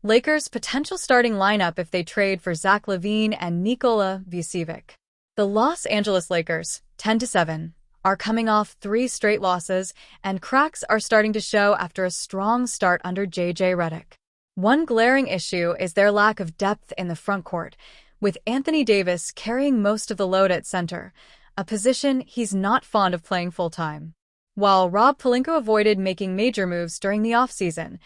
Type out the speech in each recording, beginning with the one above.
Lakers' potential starting lineup if they trade for Zach LaVine and Nikola Vucevic. The Los Angeles Lakers, 10-7, are coming off 3 straight losses, and cracks are starting to show after a strong start under J.J. Redick. One glaring issue is their lack of depth in the front court, with Anthony Davis carrying most of the load at center, a position he's not fond of playing full-time. While Rob Pelinka avoided making major moves during the offseason,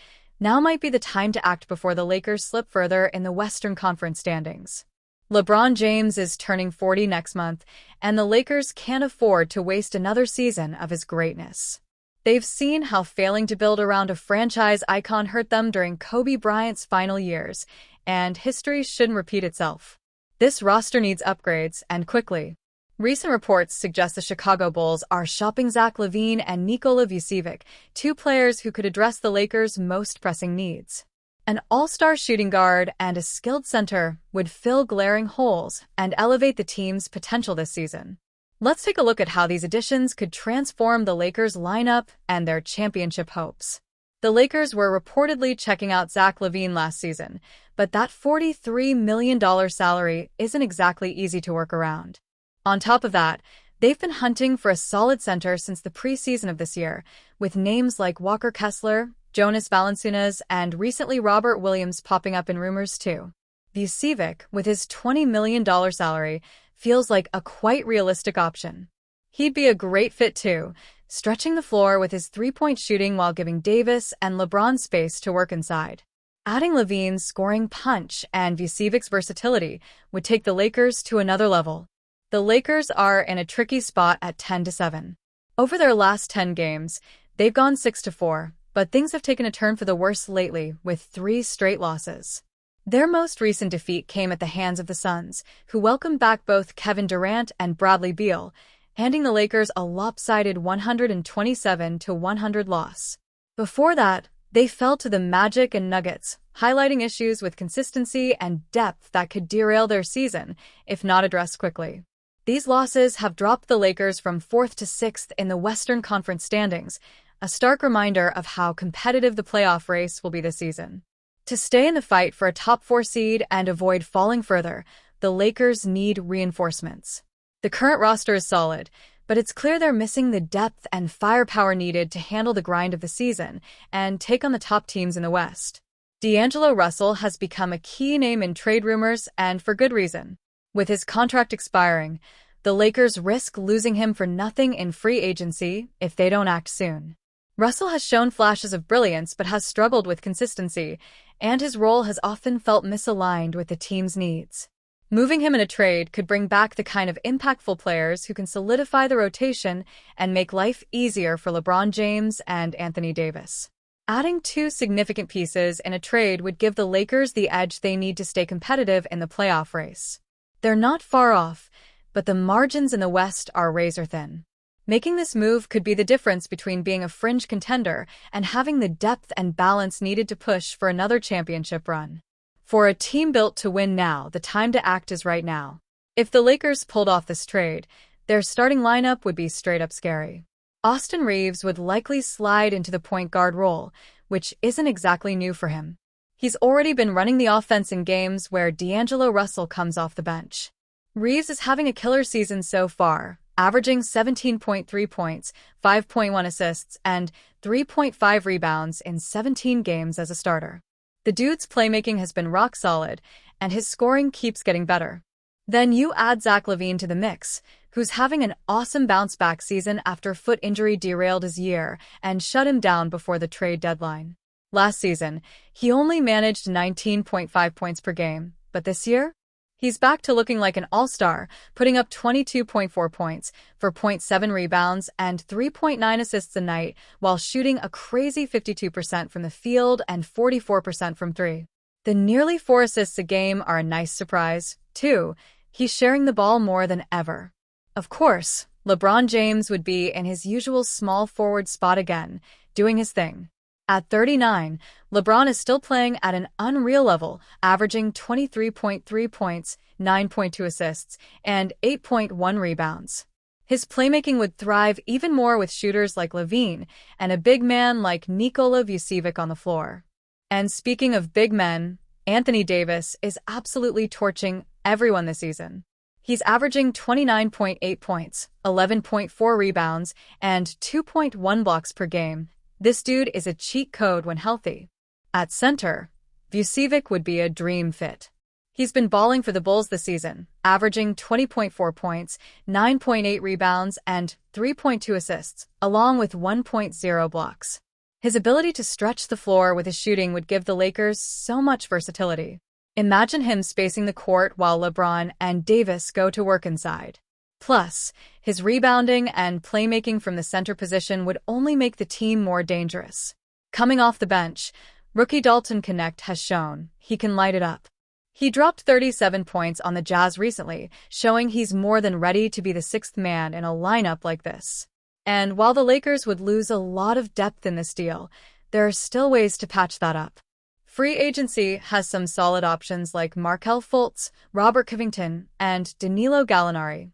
now might be the time to act before the Lakers slip further in the Western Conference standings. LeBron James is turning 40 next month, and the Lakers can't afford to waste another season of his greatness. They've seen how failing to build around a franchise icon hurt them during Kobe Bryant's final years, and history shouldn't repeat itself. This roster needs upgrades, and quickly. Recent reports suggest the Chicago Bulls are shopping Zach LaVine and Nikola Vucevic, 2 players who could address the Lakers' most pressing needs. An all-star shooting guard and a skilled center would fill glaring holes and elevate the team's potential this season. Let's take a look at how these additions could transform the Lakers' lineup and their championship hopes. The Lakers were reportedly checking out Zach LaVine last season, but that $43 million salary isn't exactly easy to work around. On top of that, they've been hunting for a solid center since the preseason of this year, with names like Walker Kessler, Jonas Valanciunas, and recently Robert Williams popping up in rumors too. Vucevic, with his $20 million salary, feels like a quite realistic option. He'd be a great fit too, stretching the floor with his 3-point shooting while giving Davis and LeBron space to work inside. Adding LaVine's scoring punch and Vucevic's versatility would take the Lakers to another level. The Lakers are in a tricky spot at 10-7. Over their last 10 games, they've gone 6-4, but things have taken a turn for the worse lately with 3 straight losses. Their most recent defeat came at the hands of the Suns, who welcomed back both Kevin Durant and Bradley Beal, handing the Lakers a lopsided 127-100 loss. Before that, they fell to the Magic and Nuggets, highlighting issues with consistency and depth that could derail their season if not addressed quickly. These losses have dropped the Lakers from 4th to 6th in the Western Conference standings, a stark reminder of how competitive the playoff race will be this season. To stay in the fight for a top 4 seed and avoid falling further, the Lakers need reinforcements. The current roster is solid, but it's clear they're missing the depth and firepower needed to handle the grind of the season and take on the top teams in the West. D'Angelo Russell has become a key name in trade rumors, and for good reason. With his contract expiring, the Lakers risk losing him for nothing in free agency if they don't act soon. Russell has shown flashes of brilliance but has struggled with consistency, and his role has often felt misaligned with the team's needs. Moving him in a trade could bring back the kind of impactful players who can solidify the rotation and make life easier for LeBron James and Anthony Davis. Adding 2 significant pieces in a trade would give the Lakers the edge they need to stay competitive in the playoff race. They're not far off, but the margins in the West are razor-thin. Making this move could be the difference between being a fringe contender and having the depth and balance needed to push for another championship run. For a team built to win now, the time to act is right now. If the Lakers pulled off this trade, their starting lineup would be straight-up scary. Austin Reeves would likely slide into the point guard role, which isn't exactly new for him. He's already been running the offense in games where D'Angelo Russell comes off the bench. Reeves is having a killer season so far, averaging 17.3 points, 5.1 assists, and 3.5 rebounds in 17 games as a starter. The dude's playmaking has been rock solid, and his scoring keeps getting better. Then you add Zach LaVine to the mix, who's having an awesome bounce-back season after foot injury derailed his year and shut him down before the trade deadline. Last season, he only managed 19.5 points per game, but this year, he's back to looking like an all-star, putting up 22.4 points, 4.7 rebounds, and 3.9 assists a night, while shooting a crazy 52% from the field and 44% from 3. The nearly 4 assists a game are a nice surprise, too. He's sharing the ball more than ever. Of course, LeBron James would be in his usual small forward spot again, doing his thing. At 39, LeBron is still playing at an unreal level, averaging 23.3 points, 9.2 assists, and 8.1 rebounds. His playmaking would thrive even more with shooters like LaVine and a big man like Nikola Vucevic on the floor. And speaking of big men, Anthony Davis is absolutely torching everyone this season. He's averaging 29.8 points, 11.4 rebounds, and 2.1 blocks per game. This dude is a cheat code when healthy. At center, Vucevic would be a dream fit. He's been balling for the Bulls this season, averaging 20.4 points, 9.8 rebounds, and 3.2 assists, along with 1.0 blocks. His ability to stretch the floor with his shooting would give the Lakers so much versatility. Imagine him spacing the court while LeBron and Davis go to work inside. Plus, his rebounding and playmaking from the center position would only make the team more dangerous. Coming off the bench, rookie Dalton Knecht has shown he can light it up. He dropped 37 points on the Jazz recently, showing he's more than ready to be the sixth man in a lineup like this. And while the Lakers would lose a lot of depth in this deal, there are still ways to patch that up. Free agency has some solid options like Markelle Fultz, Robert Covington, and Danilo Gallinari,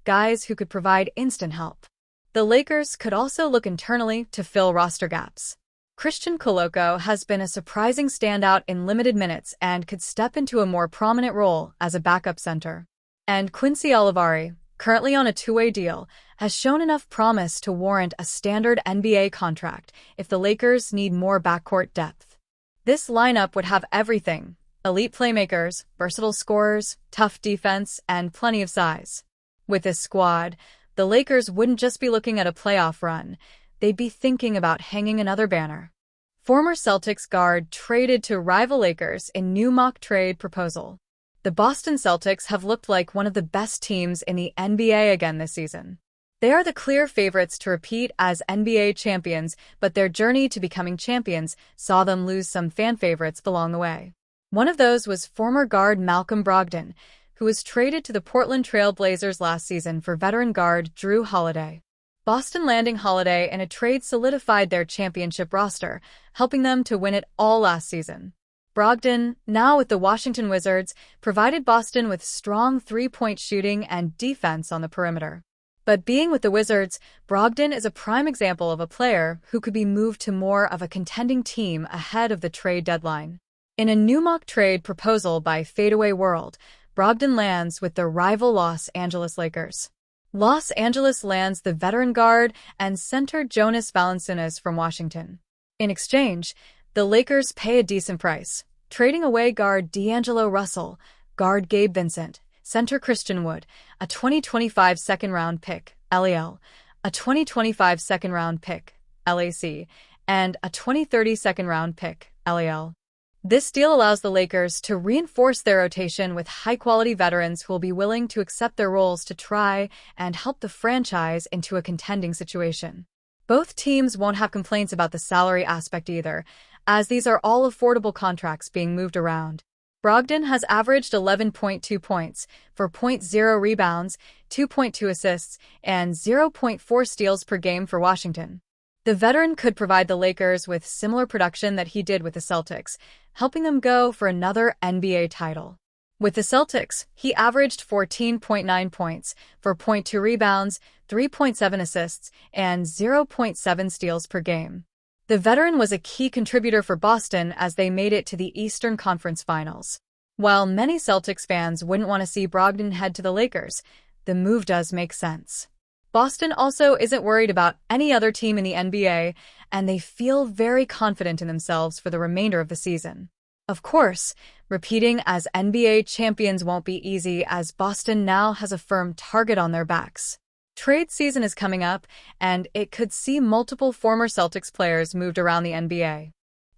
guys who could provide instant help. The Lakers could also look internally to fill roster gaps. Christian Koloko has been a surprising standout in limited minutes and could step into a more prominent role as a backup center. And Quincy Olivari, currently on a two-way deal, has shown enough promise to warrant a standard NBA contract if the Lakers need more backcourt depth. This lineup would have everything: elite playmakers, versatile scorers, tough defense, and plenty of size. With this squad, the Lakers wouldn't just be looking at a playoff run, they'd be thinking about hanging another banner. Former Celtics guard traded to rival Lakers in new mock trade proposal. The Boston Celtics have looked like one of the best teams in the NBA again this season. They are the clear favorites to repeat as NBA champions, but their journey to becoming champions saw them lose some fan favorites along the way. One of those was former guard Malcolm Brogdon, who was traded to the Portland Trail Blazers last season for veteran guard Drew Holiday. Boston landing Holiday in a trade solidified their championship roster, helping them to win it all last season. Brogdon, now with the Washington Wizards, provided Boston with strong three-point shooting and defense on the perimeter. But being with the Wizards, Brogdon is a prime example of a player who could be moved to more of a contending team ahead of the trade deadline. In a new mock trade proposal by Fadeaway World, Brogdon lands with the rival Los Angeles Lakers. Los Angeles lands the veteran guard and center Jonas Valanciunas from Washington. In exchange, the Lakers pay a decent price, trading away guard D'Angelo Russell, guard Gabe Vincent, center Christian Wood, a 2025 second-round pick, LEL, a 2025 second-round pick, LAC, and a 2030 second-round pick, LAL. This deal allows the Lakers to reinforce their rotation with high-quality veterans who will be willing to accept their roles to try and help the franchise into a contending situation. Both teams won't have complaints about the salary aspect either, as these are all affordable contracts being moved around. Brogdon has averaged 11.2 points, 4.0 rebounds, 2.2 assists, and 0.4 steals per game for Washington. The veteran could provide the Lakers with similar production that he did with the Celtics, helping them go for another NBA title. With the Celtics, he averaged 14.9 points, 4.2 rebounds, 3.7 assists, and 0.7 steals per game. The veteran was a key contributor for Boston as they made it to the Eastern Conference Finals. While many Celtics fans wouldn't want to see Brogdon head to the Lakers, the move does make sense. Boston also isn't worried about any other team in the NBA, and they feel very confident in themselves for the remainder of the season. Of course, repeating as NBA champions won't be easy as Boston now has a firm target on their backs. Trade season is coming up, and it could see multiple former Celtics players moved around the NBA.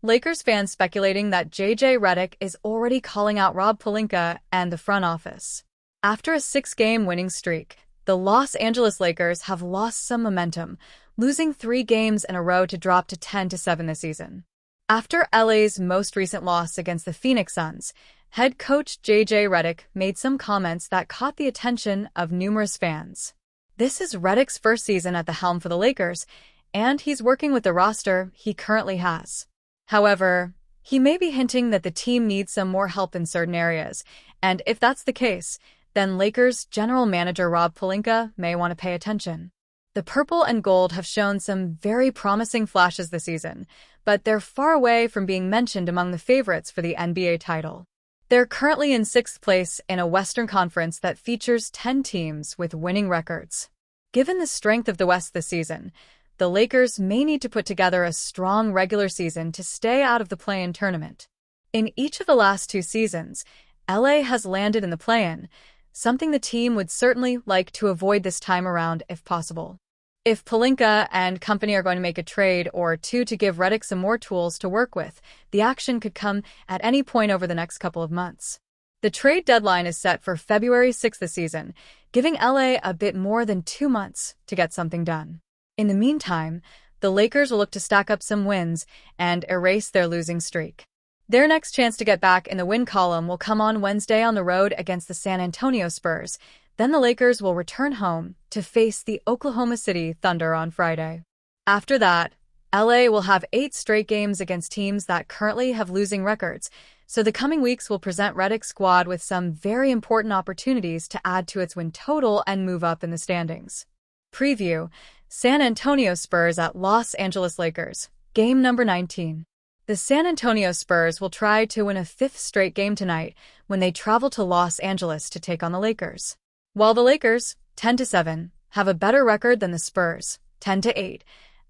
Lakers fans speculating that JJ Redick is already calling out Rob Pelinka and the front office. After a 6-game winning streak, the Los Angeles Lakers have lost some momentum, losing 3 games in a row to drop to 10-7 this season. After LA's most recent loss against the Phoenix Suns, head coach JJ Redick made some comments that caught the attention of numerous fans. This is Redick's first season at the helm for the Lakers, and he's working with the roster he currently has. However, he may be hinting that the team needs some more help in certain areas, and if that's the case, then Lakers general manager Rob Pelinka may want to pay attention. The purple and gold have shown some very promising flashes this season, but they're far away from being mentioned among the favorites for the NBA title. They're currently in 6th place in a Western Conference that features 10 teams with winning records. Given the strength of the West this season, the Lakers may need to put together a strong regular season to stay out of the play-in tournament. In each of the last 2 seasons, LA has landed in the play-in, something the team would certainly like to avoid this time around if possible. If Pelinka and company are going to make a trade or two to give Redick some more tools to work with, the action could come at any point over the next couple of months. The trade deadline is set for February 6th this season, giving LA a bit more than 2 months to get something done. In the meantime, the Lakers will look to stack up some wins and erase their losing streak. Their next chance to get back in the win column will come on Wednesday on the road against the San Antonio Spurs. Then the Lakers will return home to face the Oklahoma City Thunder on Friday. After that, LA will have 8 straight games against teams that currently have losing records, so the coming weeks will present Redick's squad with some very important opportunities to add to its win total and move up in the standings. Preview: San Antonio Spurs at Los Angeles Lakers, game number 19. The San Antonio Spurs will try to win a 5th straight game tonight when they travel to Los Angeles to take on the Lakers. While the Lakers, 10-7, have a better record than the Spurs, 10-8,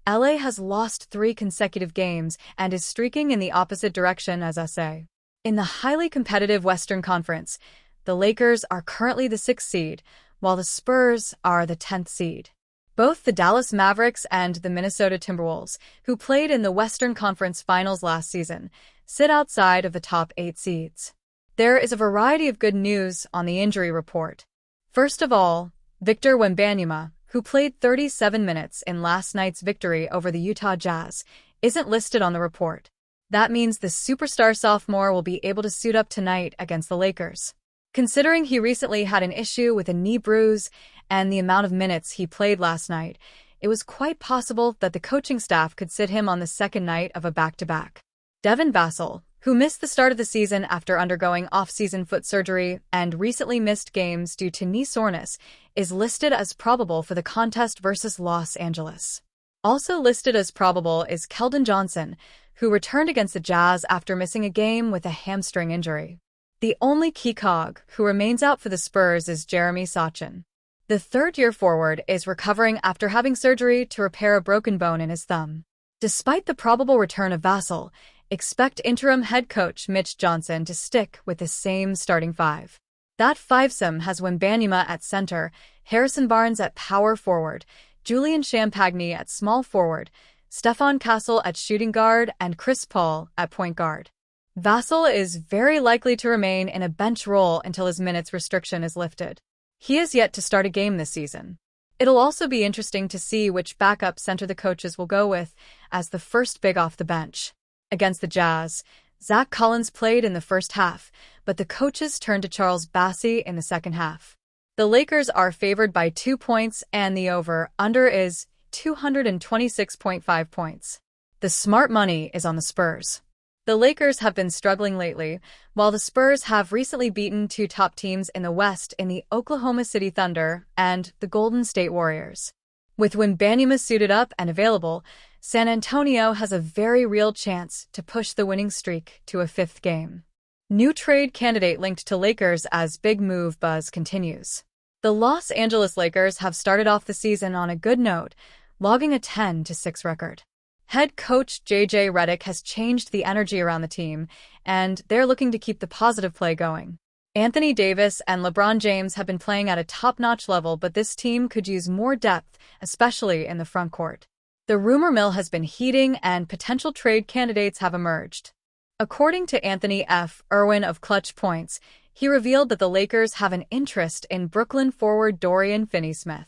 LA has lost 3 consecutive games and is streaking in the opposite direction as SA. In the highly competitive Western Conference, the Lakers are currently the 6th seed, while the Spurs are the 10th seed. Both the Dallas Mavericks and the Minnesota Timberwolves, who played in the Western Conference Finals last season, sit outside of the top 8 seeds. There is a variety of good news on the injury report. First of all, Victor Wembanyama, who played 37 minutes in last night's victory over the Utah Jazz, isn't listed on the report. That means the superstar sophomore will be able to suit up tonight against the Lakers. Considering he recently had an issue with a knee bruise and the amount of minutes he played last night, it was quite possible that the coaching staff could sit him on the second night of a back-to-back. Devin Vassell, who missed the start of the season after undergoing off-season foot surgery and recently missed games due to knee soreness, is listed as probable for the contest versus Los Angeles. Also listed as probable is Keldon Johnson, who returned against the Jazz after missing a game with a hamstring injury. The only key cog who remains out for the Spurs is Jeremy Sochan. The third-year forward is recovering after having surgery to repair a broken bone in his thumb. Despite the probable return of Vassell, expect interim head coach Mitch Johnson to stick with the same starting 5. That fivesome has Wembanyama at center, Harrison Barnes at power forward, Julian Champagny at small forward, Stephon Castle at shooting guard, and Chris Paul at point guard. Vassell is very likely to remain in a bench role until his minutes restriction is lifted. He is yet to start a game this season. It'll also be interesting to see which backup center the coaches will go with as the first big off the bench. Against the Jazz, Zach Collins played in the first half, but the coaches turned to Charles Bassey in the second half. The Lakers are favored by 2 points and the over-under is 226.5 points. The smart money is on the Spurs. The Lakers have been struggling lately, while the Spurs have recently beaten 2 top teams in the West in the Oklahoma City Thunder and the Golden State Warriors. With Wembanyama suited up and available, San Antonio has a very real chance to push the winning streak to a 5th game. New trade candidate linked to Lakers as big move buzz continues. The Los Angeles Lakers have started off the season on a good note, logging a 10-6 record. Head coach J.J. Redick has changed the energy around the team, and they're looking to keep the positive play going. Anthony Davis and LeBron James have been playing at a top-notch level, but this team could use more depth, especially in the front court. The rumor mill has been heating, and potential trade candidates have emerged. According to Anthony F. Irwin of Clutch Points, he revealed that the Lakers have an interest in Brooklyn forward Dorian Finney-Smith.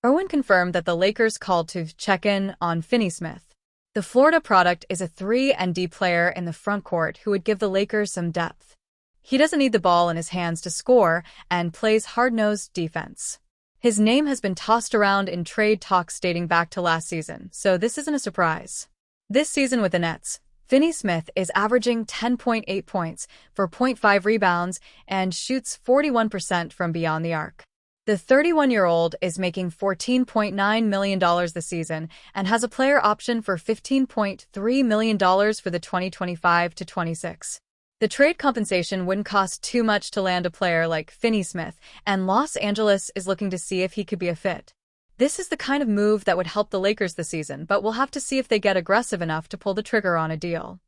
Irwin confirmed that the Lakers called to check in on Finney-Smith. The Florida product is a 3-and-D player in the front court who would give the Lakers some depth. He doesn't need the ball in his hands to score and plays hard-nosed defense. His name has been tossed around in trade talks dating back to last season, so this isn't a surprise. This season with the Nets, Finney-Smith is averaging 10.8 points for 0.5 rebounds and shoots 41% from beyond the arc. The 31-year-old is making $14.9 million this season and has a player option for $15.3 million for the 2025 to 26. The trade compensation wouldn't cost too much to land a player like Finney Smith, and Los Angeles is looking to see if he could be a fit. This is the kind of move that would help the Lakers this season, but we'll have to see if they get aggressive enough to pull the trigger on a deal.